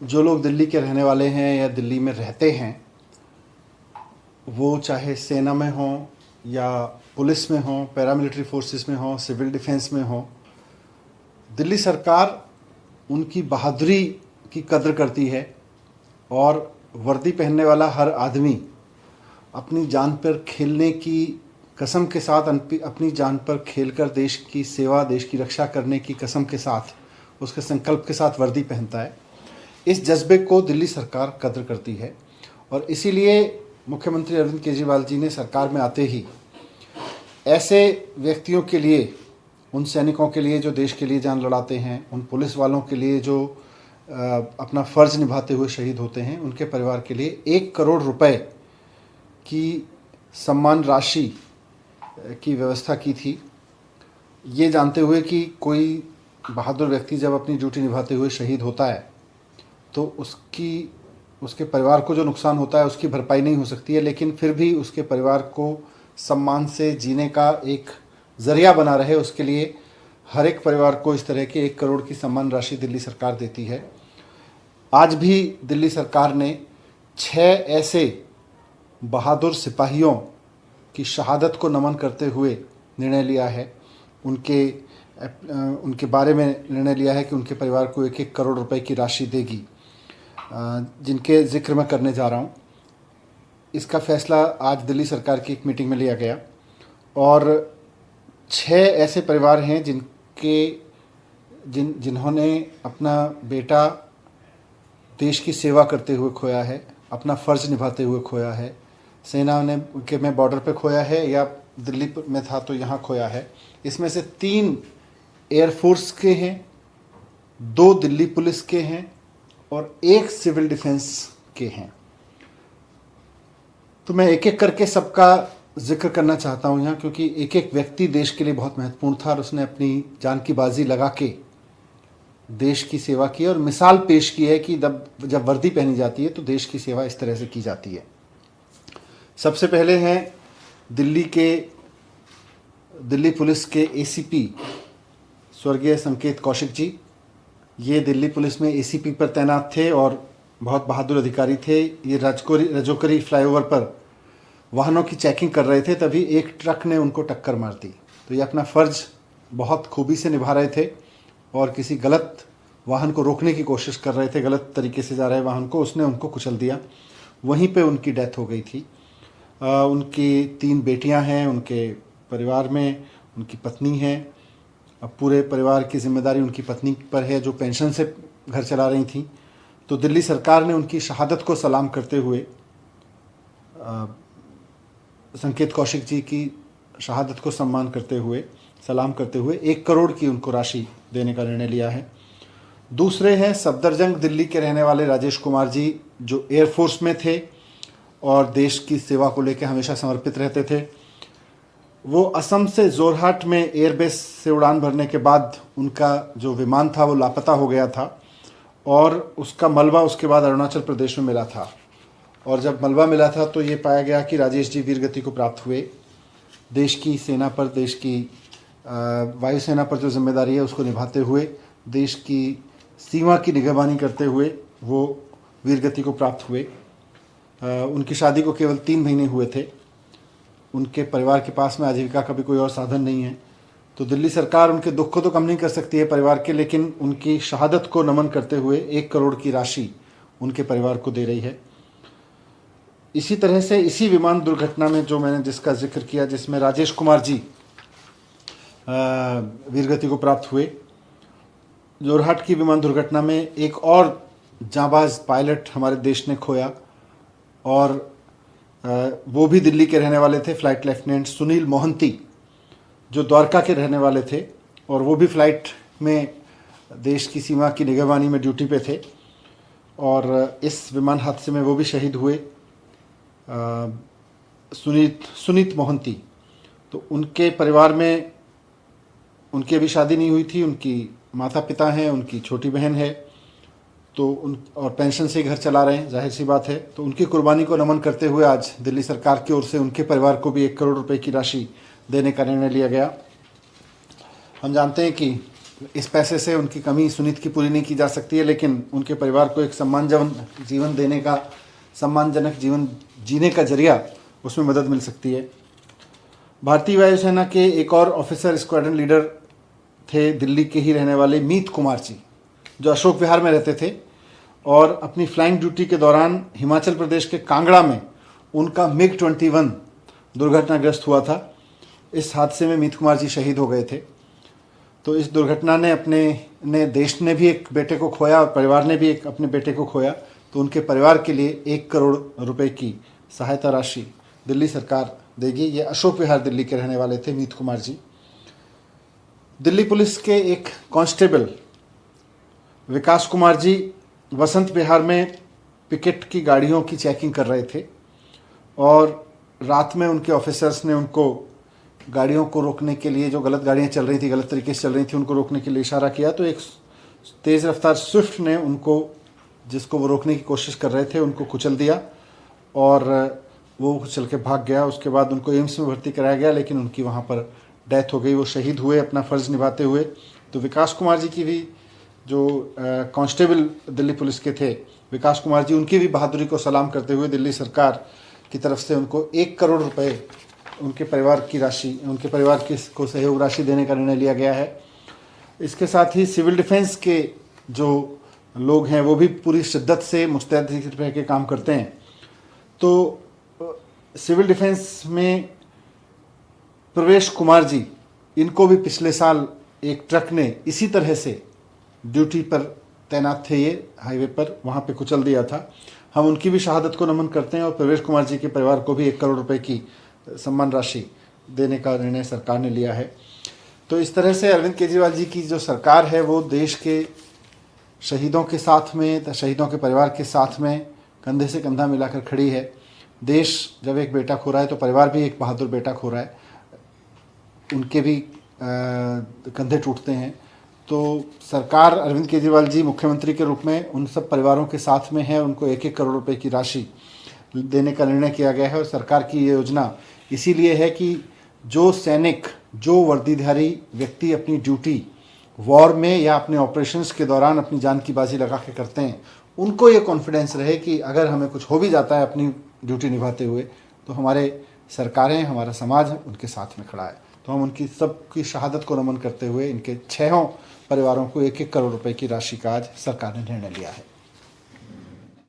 जो लोग दिल्ली के रहने वाले हैं या दिल्ली में रहते हैं, वो चाहे सेना में हों या पुलिस में हों, पैरामिलिट्री फोर्सेस में हों, सिविल डिफेंस में हों, दिल्ली सरकार उनकी बहादुरी की कद्र करती है और वर्दी पहनने वाला हर आदमी अपनी जान पर खेलने की कसम के साथ, अपनी जान पर खेलकर देश की सेवा, देश की रक्षा करने की कसम के साथ, उसके संकल्प के साथ वर्दी पहनता है। इस जज्बे को दिल्ली सरकार कद्र करती है और इसीलिए मुख्यमंत्री अरविंद केजरीवाल जी ने सरकार में आते ही ऐसे व्यक्तियों के लिए, उन सैनिकों के लिए जो देश के लिए जान लड़ाते हैं, उन पुलिस वालों के लिए जो अपना फ़र्ज निभाते हुए शहीद होते हैं, उनके परिवार के लिए 1 करोड़ रुपए की सम्मान राशि की व्यवस्था की थी। ये जानते हुए कि कोई बहादुर व्यक्ति जब अपनी ड्यूटी निभाते हुए शहीद होता है तो उसके परिवार को जो नुकसान होता है उसकी भरपाई नहीं हो सकती है, लेकिन फिर भी उसके परिवार को सम्मान से जीने का एक ज़रिया बना रहे, उसके लिए हर एक परिवार को इस तरह के 1 करोड़ की सम्मान राशि दिल्ली सरकार देती है। आज भी दिल्ली सरकार ने 6 ऐसे बहादुर सिपाहियों की शहादत को नमन करते हुए निर्णय लिया है, उनके बारे में निर्णय लिया है कि उनके परिवार को 1-1 करोड़ रुपए की राशि देगी, जिनके जिक्र मैं करने जा रहा हूँ। इसका फैसला आज दिल्ली सरकार की एक मीटिंग में लिया गया और 6 ऐसे परिवार हैं जिन्होंने अपना बेटा देश की सेवा करते हुए खोया है, अपना फ़र्ज निभाते हुए खोया है। सेना में बॉर्डर पे खोया है या दिल्ली में था तो यहाँ खोया है। इसमें से 3 एयरफोर्स के हैं, 2 दिल्ली पुलिस के हैं और 1 सिविल डिफेंस के हैं। तो मैं एक एक करके सबका जिक्र करना चाहता हूँ यहाँ, क्योंकि एक एक व्यक्ति देश के लिए बहुत महत्वपूर्ण था और उसने अपनी जान की बाजी लगा के देश की सेवा की और मिसाल पेश की है कि जब वर्दी पहनी जाती है तो देश की सेवा इस तरह से की जाती है। सबसे पहले हैं दिल्ली पुलिस के एसीपी स्वर्गीय संकेत कौशिक जी। ये दिल्ली पुलिस में एसीपी पर तैनात थे और बहुत बहादुर अधिकारी थे। ये रजोकरी फ्लाईओवर पर वाहनों की चेकिंग कर रहे थे, तभी एक ट्रक ने उनको टक्कर मार दी। तो ये अपना फ़र्ज बहुत खूबी से निभा रहे थे और किसी गलत वाहन को रोकने की कोशिश कर रहे थे, गलत तरीके से जा रहे वाहन को, उसने उनको कुचल दिया। वहीं पे उनकी डेथ हो गई थी। उनकी 3 बेटियां हैं, उनके परिवार में उनकी पत्नी है। अब पूरे परिवार की जिम्मेदारी उनकी पत्नी पर है जो पेंशन से घर चला रही थी। तो दिल्ली सरकार ने उनकी शहादत को सलाम करते हुए, संकेत कौशिक जी की शहादत को सलाम करते हुए 1 करोड़ की उनको राशि देने का निर्णय लिया है। दूसरे हैं सफदरजंग दिल्ली के रहने वाले राजेश कुमार जी, जो एयरफोर्स में थे और देश की सेवा को लेकर हमेशा समर्पित रहते थे। वो असम से जोरहाट में एयरबेस से उड़ान भरने के बाद उनका जो विमान था वो लापता हो गया था और उसका मलबा उसके बाद अरुणाचल प्रदेश में मिला था। और जब मलबा मिला था तो ये पाया गया कि राजेश जी वीरगति को प्राप्त हुए। देश की सेना पर, देश की वायुसेना पर जो जिम्मेदारी है उसको निभाते हुए, देश की सीमा की निगरानी करते हुए वो वीरगति को प्राप्त हुए। उनकी शादी को केवल 3 महीने हुए थे। उनके परिवार के पास में आजीविका का भी कोई और साधन नहीं है। तो दिल्ली सरकार उनके दुख को तो कम नहीं कर सकती है परिवार के, लेकिन उनकी शहादत को नमन करते हुए 1 करोड़ की राशि उनके परिवार को दे रही है। इसी तरह से इसी विमान दुर्घटना में जो मैंने जिसका जिक्र किया, जिसमें राजेश कुमार जी वीरगति को प्राप्त हुए, जोरहाट की विमान दुर्घटना में एक और जांबाज पायलट हमारे देश ने खोया और वो भी दिल्ली के रहने वाले थे, फ्लाइट लेफ्टिनेंट सुनील मोहंती, जो द्वारका के रहने वाले थे और वो भी फ्लाइट में देश की सीमा की निगरानी में ड्यूटी पे थे और इस विमान हादसे में वो भी शहीद हुए, सुनीत मोहंती। तो उनके परिवार में उनकी अभी शादी नहीं हुई थी, उनकी माता पिता हैं, उनकी छोटी बहन है, तो और पेंशन से घर चला रहे हैं, जाहिर सी बात है। तो उनकी कुर्बानी को नमन करते हुए आज दिल्ली सरकार की ओर से उनके परिवार को भी 1 करोड़ रुपए की राशि देने का निर्णय लिया गया। हम जानते हैं कि इस पैसे से उनकी कमी सुनीत की पूरी नहीं की जा सकती है, लेकिन उनके परिवार को एक सम्मानजनक जीवन देने का, सम्मानजनक जीवन जीने का जरिया उसमें मदद मिल सकती है। भारतीय वायुसेना के एक और ऑफिसर स्क्वाड्रन लीडर थे दिल्ली के ही रहने वाले मीत कुमार जी, जो अशोक विहार में रहते थे और अपनी फ्लाइंग ड्यूटी के दौरान हिमाचल प्रदेश के कांगड़ा में उनका MiG-21 दुर्घटनाग्रस्त हुआ था। इस हादसे में मीत कुमार जी शहीद हो गए थे। तो इस दुर्घटना ने देश ने भी एक बेटे को खोया और परिवार ने भी एक अपने बेटे को खोया। तो उनके परिवार के लिए 1 करोड़ रुपए की सहायता राशि दिल्ली सरकार देगी। ये अशोक विहार दिल्ली के रहने वाले थे मीत कुमार जी। दिल्ली पुलिस के एक कांस्टेबल विकास कुमार जी वसंत विहार में पिकेट की गाड़ियों की चेकिंग कर रहे थे और रात में उनके ऑफिसर्स ने उनको गाड़ियों को रोकने के लिए, जो गलत गाड़ियां चल रही थी, गलत तरीके से चल रही थी, उनको रोकने के लिए इशारा किया। तो एक तेज़ रफ्तार स्विफ्ट ने उनको, जिसको वो रोकने की कोशिश कर रहे थे, उनको कुचल दिया और वो चल के भाग गया। उसके बाद उनको एम्स में भर्ती कराया गया, लेकिन उनकी वहाँ पर डेथ हो गई। वो शहीद हुए अपना फ़र्ज़ निभाते हुए। तो विकास कुमार जी की भी, जो कांस्टेबल दिल्ली पुलिस के थे विकास कुमार जी, उनकी भी बहादुरी को सलाम करते हुए दिल्ली सरकार की तरफ से उनको 1 करोड़ रुपए उनके परिवार की राशि, उनके परिवार को सहयोग राशि देने का निर्णय लिया गया है। इसके साथ ही सिविल डिफेंस के जो लोग हैं वो भी पूरी शिद्दत से मुस्तैद रह के काम करते हैं। तो सिविल डिफेंस में प्रवेश कुमार जी, इनको भी पिछले साल एक ट्रक ने इसी तरह से ड्यूटी पर तैनात थे, ये हाईवे पर, वहाँ पे कुचल दिया था। हम उनकी भी शहादत को नमन करते हैं और प्रवेश कुमार जी के परिवार को भी 1 करोड़ रुपए की सम्मान राशि देने का निर्णय सरकार ने लिया है। तो इस तरह से अरविंद केजरीवाल जी की जो सरकार है वो देश के शहीदों के साथ में, शहीदों के परिवार के साथ में कंधे से कंधा मिलाकर खड़ी है। देश जब एक बेटा खो रहा है तो परिवार भी एक बहादुर बेटा खो रहा है, उनके भी कंधे टूटते हैं। तो सरकार, अरविंद केजरीवाल जी मुख्यमंत्री के रूप में उन सब परिवारों के साथ में है। उनको 1-1 करोड़ रुपए की राशि देने का निर्णय किया गया है और सरकार की ये योजना इसीलिए है कि जो सैनिक, जो वर्दीधारी व्यक्ति अपनी ड्यूटी वॉर में या अपने ऑपरेशंस के दौरान अपनी जान की बाजी लगा के करते हैं, उनको ये कॉन्फिडेंस रहे कि अगर हमें कुछ हो भी जाता है अपनी ड्यूटी निभाते हुए, तो हमारे सरकारें, हमारा समाज उनके साथ में खड़ा है। तो हम उनकी सबकी शहादत को नमन करते हुए इनके 6 परिवारों को 1-1 करोड़ रुपए की राशि का आज सरकार ने निर्णय लिया है।